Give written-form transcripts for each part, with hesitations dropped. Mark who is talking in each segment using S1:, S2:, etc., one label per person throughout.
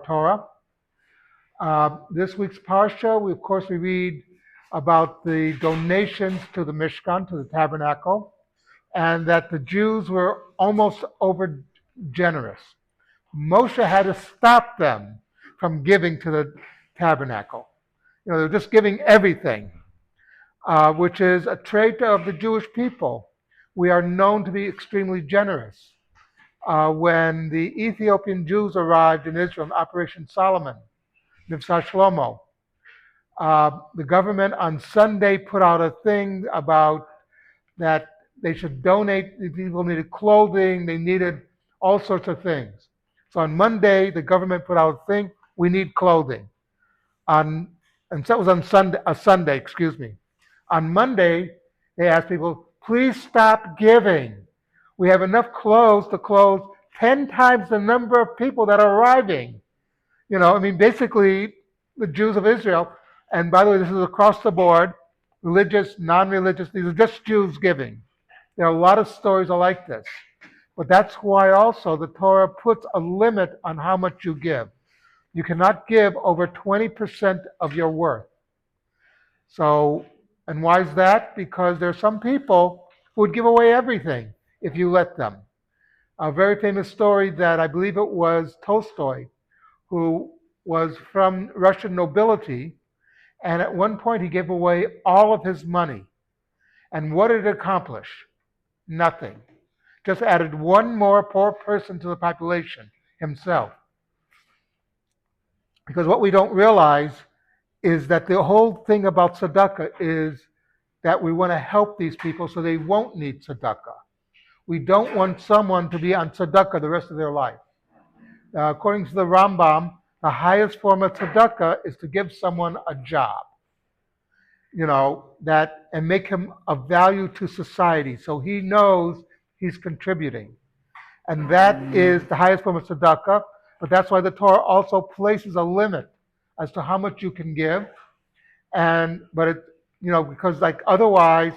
S1: Torah. This week's Parsha, we read about the donations to the Mishkan, to the tabernacle, and that the Jews were almost over generous. Moshe had to stop them from giving to the tabernacle. They're just giving everything, which is a trait of the Jewish people. We are known to be extremely generous. When the Ethiopian Jews arrived in Israel in Operation Solomon, Nivsa Shlomo, the government on Sunday put out a thing about that they should donate. People needed clothing, they needed all sorts of things. So on Monday, the government put out a thing, we need clothing. And so it was on Sunday, excuse me. On Monday, they asked people, please stop giving. We have enough clothes to clothe 10 times the number of people that are arriving. Basically, the Jews of Israel, and by the way, this is across the board, religious, non-religious, these are just Jews giving. There are a lot of stories like this. But that's why also the Torah puts a limit on how much you give. You cannot give over 20% of your worth. So, and why is that? Because there are some people who would give away everything if you let them. A very famous story that I believe it was Tolstoy, who was from Russian nobility, and at one point he gave away all of his money. And what did it accomplish? Nothing. Just added one more poor person to the population, himself. Because what we don't realize is that the whole thing about tzedakah is that we want to help these people so they won't need tzedakah. We don't want someone to be on tzedakah the rest of their life. According to the Rambam, the highest form of tzedakah is to give someone a job, and make him of value to society so he knows he's contributing. And that is the highest form of tzedakah, but that's why the Torah also places a limit as to how much you can give. Because otherwise,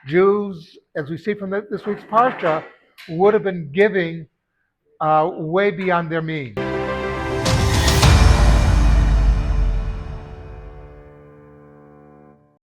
S1: Jews, as we see from this week's Parsha, would have been giving way beyond their means.